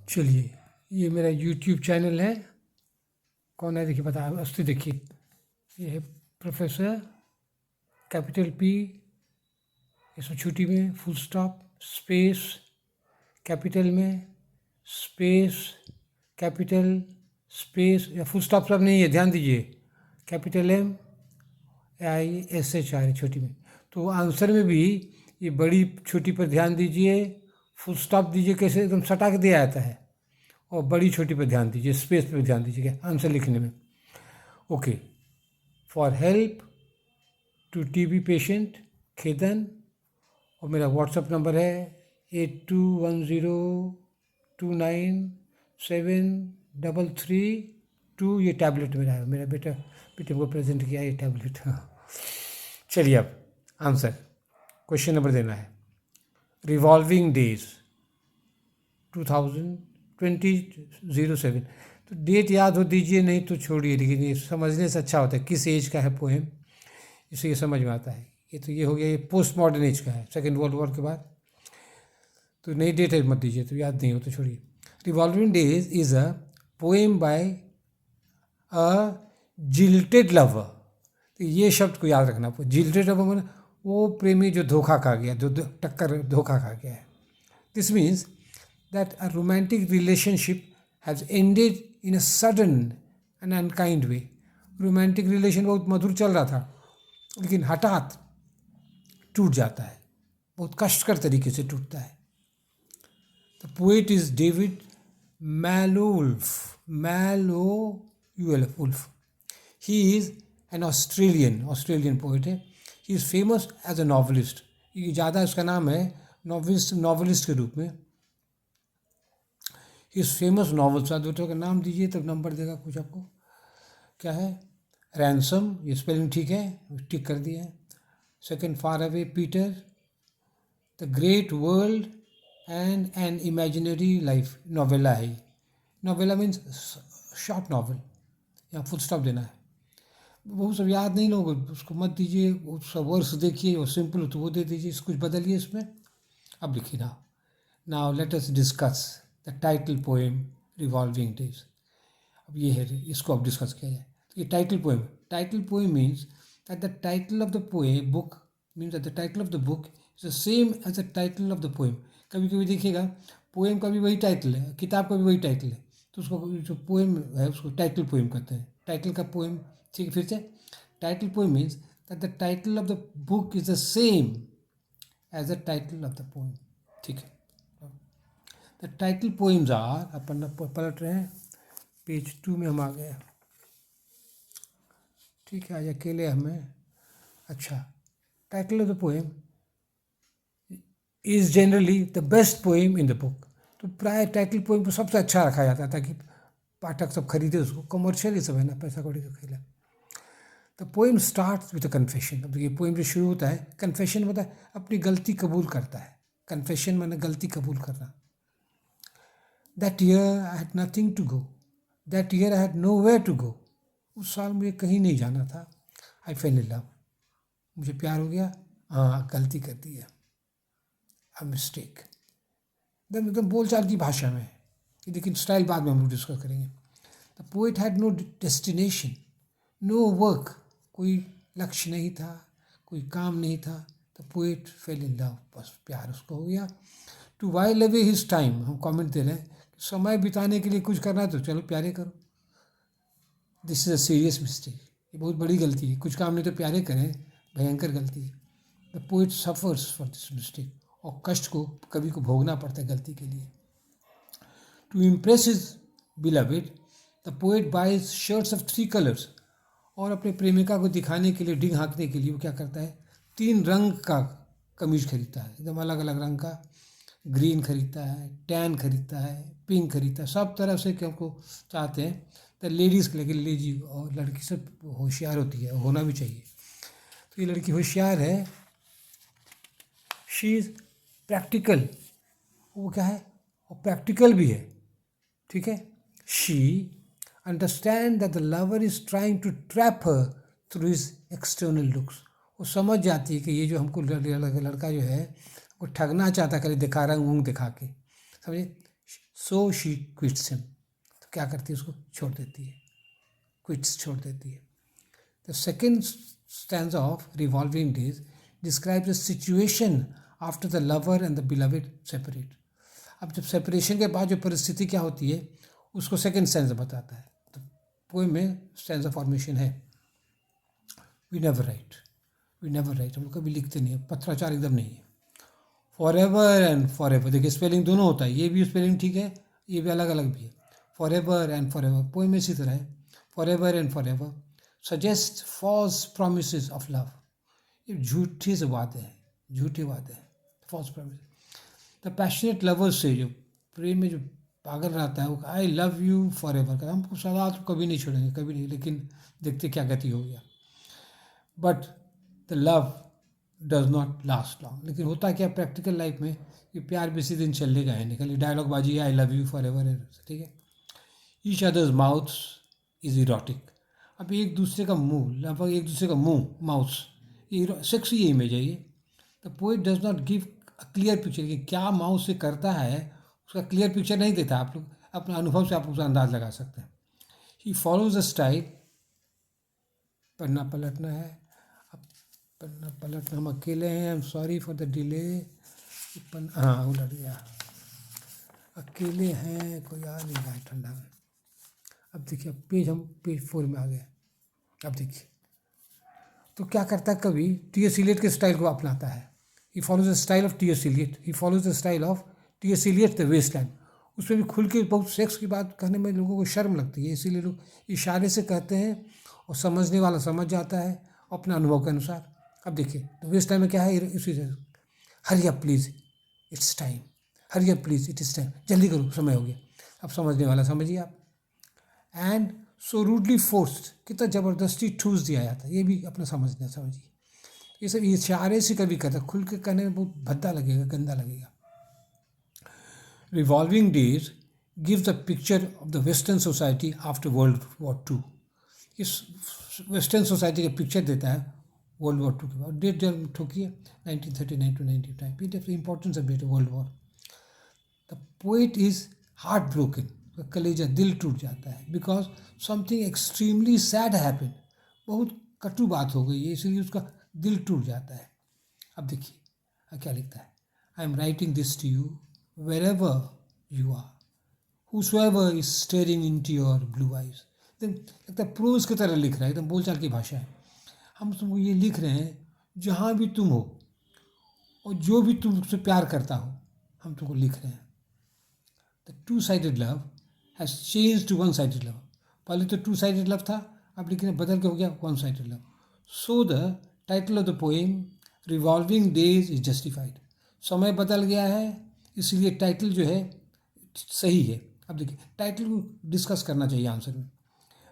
चलिए, ये मेरा यूट्यूब चैनल है। कौन है देखिए, बता अस्तु देखिए, ये है प्रोफेसर, कैपिटल P, इसमें छोटी में फुल स्टॉप, स्पेस, कैपिटल में स्पेस, कैपिटल स्पेस, या फुल स्टॉप सब नहीं है, ध्यान दीजिए, कैपिटल MISHR छोटी में। तो आंसर में भी ये बड़ी छोटी पर ध्यान दीजिए, फुल स्टॉप दीजिए, कैसे एकदम सटा के दिया जाता है, और बड़ी छोटी पर ध्यान दीजिए, स्पेस पर ध्यान दीजिए आंसर लिखने में। Okay, for help to TB patient खेदन, और मेरा व्हाट्सअप नंबर है 8210297332। ये टैबलेट मेरा है, मेरा बेटे को प्रेजेंट किया ये टैबलेट। चलिए, अब आंसर क्वेश्चन नंबर देना है। Revolving days 2007। तो डेट याद हो दीजिए, नहीं तो छोड़िए, लेकिन ये समझने से अच्छा होता है किस एज का है पोएम, इससे ये समझ में आता है। ये हो गया, ये पोस्ट मॉडर्न एज का है, सेकेंड वर्ल्ड वॉर के बाद। तो नई डेट है मत दीजिए, तो याद नहीं हो तो छोड़िए। Revolving days is a poem by a jilted lover. तो ये शब्द को याद रखना, जिल्टेड लवर मैंने वो प्रेमी जो धोखा खा गया, जो धोखा खा गया है। This means that a romantic relationship has ended in a sudden and unkind way. Romantic relation बहुत मधुर चल रहा था, लेकिन हठात टूट जाता है, बहुत कष्टकर तरीके से टूटता है। The poet is David Malouf. He is an Australian poet है। He is famous as a novelist. ये ज़्यादा इसका नाम है नॉवलिस्ट के रूप में। इस फेमस नॉवल का दूसरों का नाम दीजिए तब नंबर देगा कुछ आपको। क्या है? रैंसम, ये स्पेलिंग ठीक है, टिक कर दिया है। Second, far away Peter, the great world and an imaginary life. Novella है, नोवेला मीन्स शॉर्ट नॉवल, यहाँ फुल स्टॉप देना है। वो सब याद नहीं लोग, उसको मत दीजिए, वो सब वर्ड्स देखिए, और सिंपल हो तो वो दे दीजिए, कुछ बदलिए इसमें। अब लिखिए now let us discuss the title poem revolving days. अब ये है, इसको अब डिस्कस किया जाए। तो ये title poem means that the title of the poem book means that the title of the book is the same as the title of the poem. कभी कभी देखिएगा, पोएम का भी वही टाइटल है, किताब का भी वही टाइटल है, तो उसको जो पोएम है उसको टाइटल पोएम कहते हैं। टाइटल का पोएम, ठीक है, फिर से title poem means that the title of the book is the same as the title of the poem. ठीक है, द टाइटल पोएम्स आर, अपन पलट रहे हैं, पेज 2 में हम आ गए। ठीक है, आज अकेले हमें, अच्छा, title of the poem is generally the best poem in the book. तो प्राय टाइटल पोएम को सबसे अच्छा रखा जाता है ताकि पाठक सब खरीदे उसको। कमर्शियल ही सब है ना, पैसा कौड़ी का खेल है। The poem start with a confession. अब ये पोएम जो शुरू होता है, कन्फेशन मतलब अपनी गलती कबूल करता है। कन्फेशन माने गलती कबूल करना। That year I had nothing to go. That year I had nowhere to go. उस साल मुझे कहीं नहीं जाना था। I fell in love. मुझे प्यार हो गया, हाँ गलती कर दी है, a mistake. एकदम बोलचाल की भाषा में, लेकिन स्टाइल बाद में हम लोग डिस्कस करेंगे। The poet had no destination, no work. कोई लक्ष्य नहीं था, कोई काम नहीं था। The poet fell in love. बस प्यार उसको हो गया। To while away his time, हम कमेंट दे रहे हैं, समय बिताने के लिए कुछ करना है तो चलो प्यारे करो। This is a serious mistake. ये बहुत बड़ी गलती है, कुछ काम नहीं तो प्यारे करें, भयंकर गलती है। The poet suffers for this mistake, और कष्ट को कवि को भोगना पड़ता है गलती के लिए। To impress his beloved, the poet buys shirts of 3 colours. और अपने प्रेमिका को दिखाने के लिए, डिंग हाँकने के लिए वो क्या करता है, 3 रंग का कमीज खरीदता है, एकदम अलग अलग रंग का। ग्रीन खरीदता है, टैन खरीदता है, पिंक खरीदता है, सब तरह से हमको चाहते हैं। तो लेडीज़ के लिए लेडी और लड़की सब होशियार होती है, होना भी चाहिए। तो ये लड़की होशियार है, शी इज़ प्रैक्टिकल। वो क्या है, वो प्रैक्टिकल भी है, ठीक है। She understand that the lover is trying to trap her through his external looks. वो समझ जाती है कि ये जो हमको लड़का जो है वो ठगना चाहता, करे दिखा रंग वंग दिखा के, समझे। सो शी क्विट्स हिम, तो क्या करती है, उसको छोड़ देती है, क्विट्स छोड़ देती है. The second stanza of revolving days describes the situation after the lover and the beloved separate. अब जब सेपरेशन के बाद जो परिस्थिति क्या होती है उसको सेकेंड स्टैंजा बताता है. तो पोएम में स्टैंजा फॉर्मेशन है. We never write, we never write, हम लोग कभी लिखते नहीं है, पत्राचार एकदम नहीं है. For ever and for ever, देखिए स्पेलिंग दोनों होता है, ये भी स्पेलिंग ठीक है, ये भी अलग अलग भी है. For ever and for ever poem में इसी तरह है. For ever and for ever suggest false promise of love, ये झूठी से वादे हैं, झूठे वादे हैं, false promise. The passionate lovers से, जो प्रेम में जो पागल रहता है वो I love you for ever का, हमको सदा तो कभी नहीं छोड़ेंगे, कभी नहीं, लेकिन देखते क्या गति हो गया. But the love does not last long, लेकिन होता क्या प्रैक्टिकल लाइफ में, ये प्यार भी इसी दिन चलेगा है निकल, डायलॉग बाजी है आई लव यू फॉर एवर, ठीक है. Each others mouth is erotic, अब एक दूसरे का मुंह, लगभग एक दूसरे का मुंह, माउथ, ये सेक्सी इमेज है ये. The poet does not give a clear picture, कि क्या माउथ से करता है उसका क्लियर पिक्चर नहीं देता. आप लोग अपने अनुभव से आप उसका अंदाज लगा सकते हैं. ही फॉलोज द स्टाइल, पढ़ना पलटना है, अब पढ़ना पलटना, हम अकेले हैं, I am sorry for the delay. हाँ उलट गया, अकेले हैं, कोई आ नहीं रहा है ठंडा में. अब देखिए पेज, हम पेज 4 में आ गए. अब देखिए तो क्या करता है कवि, टी.एस. इलियट के स्टाइल को अपनाता है. He follows the style of T S. Eliot, he follows the style of T S. Eliot the Waste Land. उसमें भी खुल के बहुत सेक्स की बात करने में लोगों को शर्म लगती है, इसीलिए लोग इशारे से कहते हैं और समझने वाला समझ जाता है अपने अनुभव के अनुसार. अब देखिए तो वेस्टलैंड में क्या है, इसी से hurry up please it's time, hurry up please it is time, जल्दी करो समय हो गया. अब समझने वाला समझिए आप. एंड सो रूडली फोर्स्ड, कितना ज़बरदस्ती ठूस दिया जाता है, ये भी अपना समझिए. ये सब इशारे से कभी करता, खुल के कहने में बहुत भद्दा लगेगा, गंदा लगेगा. Revolving days gives the picture of the western society after world war 2. इस वेस्टर्न सोसाइटी का पिक्चर देता है वर्ल्ड वॉर 2 के बाद. डेट जब ठोकिए 1939 to 1995, importance of date world war. The poet is heart broken, कलेजा दिल टूट जाता है, because something extremely sad happen, बहुत कटु बात हो गई है, इसलिए उसका दिल टूट जाता है. अब देखिए क्या लिखता है, I am writing this to you wherever you are, whosoever is staring into your blue eyes. लगता है प्रोज की तरह लिख रहा है, एकदम बोलचाल की भाषा है. हम तुमको ये लिख रहे हैं जहाँ भी तुम हो और जो भी तुमसे प्यार करता हो, हम तुमको लिख रहे हैं. The two sided love has change to one sided love. पहले तो टू साइडेड लव था, अब लेकिन बदल के हो गया one sided love. So the title of the poem revolving days is justified. समय बदल गया है, इसलिए टाइटल जो है सही है. अब देखिए टाइटल को डिस्कस करना चाहिए आंसर में.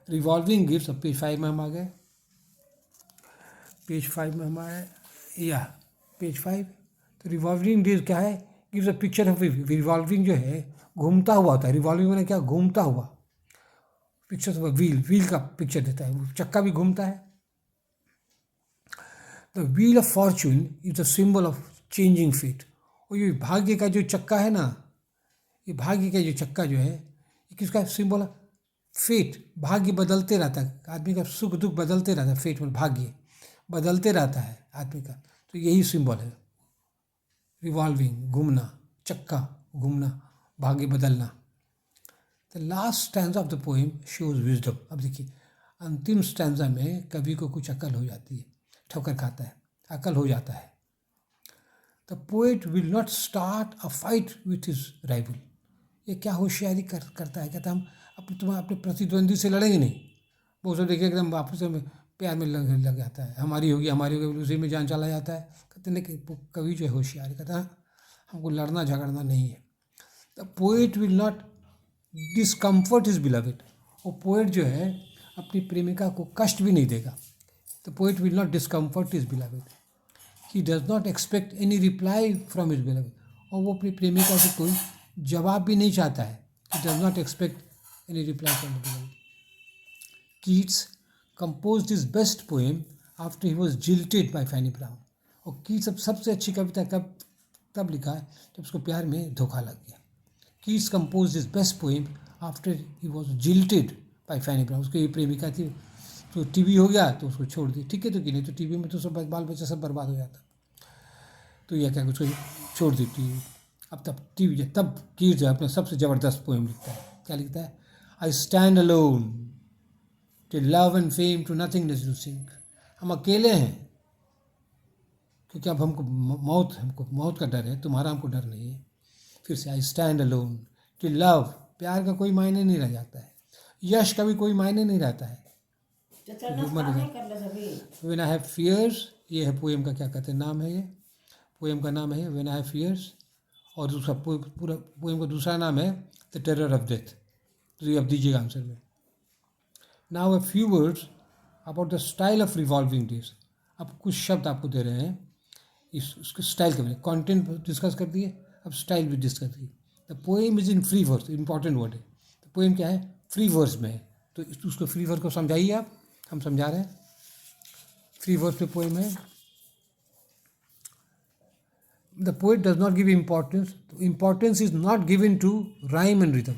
रिवॉल्विंग गिव्स, अब पेज 5 में हम आ गए, पेज 5 में हम आए, या पेज 5. तो रिवॉल्विंग डेज क्या है, gives a picture of revolving, जो है घूमता हुआ होता है. रिवॉल्विंग मैंने क्या, घूमता हुआ. पिक्चर ऑफ व्हील, व्हील का पिक्चर देता है, चक्का भी घूमता है. The wheel of fortune is the symbol of changing fate. और ये भाग्य का जो चक्का है ना, ये भाग्य का जो चक्का जो है, ये किसका सिंबल है, फेट. भाग्य बदलते रहता है, आदमी का सुख दुख बदलते रहता है, फेट में भाग्य बदलते रहता है आदमी का, तो यही सिंबल है रिवॉल्विंग, घूमना, चक्का घूमना, भाग्य बदलना. The last stanza of the poem shows wisdom. अब देखिए अंतिम स्टैंजा में कवि को कुछ अकल हो जाती है, ठोकर खाता है, अकल हो जाता है. The poet will not start a fight with his rival. ये क्या होशियारी करता है, कहता है हम अपने प्रतिद्वंदी से लड़ेंगे नहीं. वो सब देखिए एकदम आपस में प्यार में लग जाता है, हमारी होगी उसी में जान चला जाता है. कहते हैं कि कवि जो है होशियार, कहता है हमको लड़ना झगड़ना नहीं है. The poet will not discomfort his beloved. वो पोएट जो है अपनी प्रेमिका को कष्ट भी नहीं देगा. The poet will not discomfort his beloved. He does not expect any reply from his beloved. और वो अपनी प्रेमिका से कोई जवाब भी नहीं चाहता है. He does not expect any reply from his beloved. Keats composed his best poem after he was jilted by Fanny Brown. और कीट्स सबसे अच्छी कविता तब लिखा है जब उसको प्यार में धोखा लग गया. Keats composed his best poem after he was jilted by Fanny Brown. उसकी ये प्रेमिका थी, तो टीवी हो गया तो उसको छोड़ दी, ठीक है, तो कि नहीं तो टीवी में तो सब बाल बच्चा सब बर्बाद हो जाता, तो यह क्या उसको छोड़ दी टीवी। अब तब टीवी तब कीट्स जो है अपना सबसे ज़बरदस्त पोएम लिखता है, क्या लिखता है? I stand alone till love and fame to nothingness do sink. हम अकेले हैं क्योंकि अब हमको मौत का डर है, तुम्हारा हमको डर नहीं है। फिर से आई स्टैंड अलोन टिल लव, प्यार का कोई मायने नहीं रह जाता है, यश का भी कोई मायने नहीं रहता है। व्हेन आई हैव फियर्स, ये है पोएम का क्या कहते हैं नाम है, ये पोएम का नाम है व्हेन आई हैव फियर्स, और दूसरा पूरा पोएम का दूसरा नाम है द टेरर ऑफ डेथ। तो ये अब दीजिएगा आंसर में। Now a few words about the style of revolving days. अब कुछ शब्द आपको दे रहे हैं उसके स्टाइल के बारे में। कॉन्टेंट डिस्कस कर दिए, अब स्टाइल भी डिस्कस की। The poem is in free verse, important word है। तो पोएम क्या है? फ्री वर्स में है, तो उसको फ्री वर्स को समझाइए आप, हम समझा रहे हैं। फ्री वर्स में पोएम है। The poet does not give importance, तो importance is not given to rhyme and rhythm.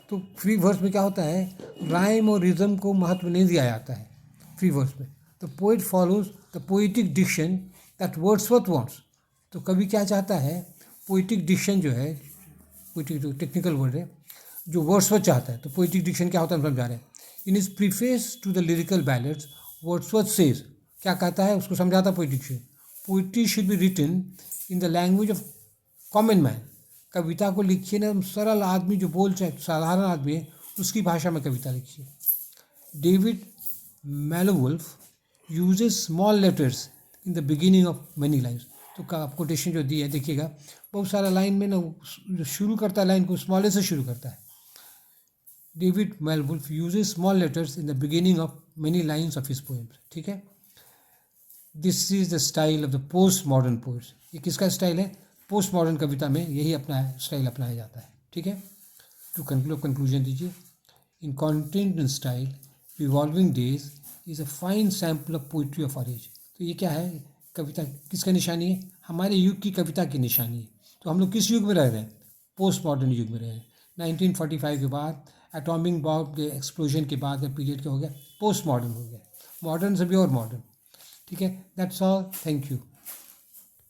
तो फ्री वर्स में क्या होता है? राइम और रिदम को महत्व नहीं दिया जाता है फ्री वर्स में। The poet follows the poetic diction that Wordsworth wants. तो कवि क्या चाहता है? पोइटिक डिक्शन जो है, पोइटिक जो टेक्निकल वर्ड है, जो वर्ड्सवर्थ चाहता है। तो पोइटिक डिक्शन क्या होता है हम समझा रहे हैं। In his preface to the lyrical ballads Wordsworth says, क्या कहता है उसको समझाता poetic diction. Poetry should be written in the language of common man. कविता को लिखिए ना सरल आदमी जो बोल चाहे, साधारण आदमी है, उसकी भाषा में कविता लिखिए। David Malouf uses small letters in the beginning of many lines. तो कोटेशन जो दी है देखिएगा, बहुत सारा लाइन में ना जो शुरू करता है लाइन को स्मॉल से शुरू करता है। David Malouf uses small letters in the beginning of many lines of his poems, ठीक है। This is the style of the post modern poets. ये किसका स्टाइल है? पोस्ट मॉडर्न कविता में यही अपना स्टाइल अपनाया जाता है, ठीक है। टू कंक्लूजन दीजिए। In content and style revolving days is a fine sample of poetry of our age. तो ये क्या है? कविता किसका निशानी है? हमारे युग की कविता की निशानी है। तो हम लोग किस युग में रह रहे हैं? पोस्ट मॉडर्न युग में रह रहे हैं। 1945 के बाद एटॉमिक बॉम्ब के एक्सप्लोजन के बाद का पीरियड क्या हो गया? पोस्ट मॉडर्न हो गया। मॉडर्न से भी और मॉडर्न, ठीक है। That's all, thank you.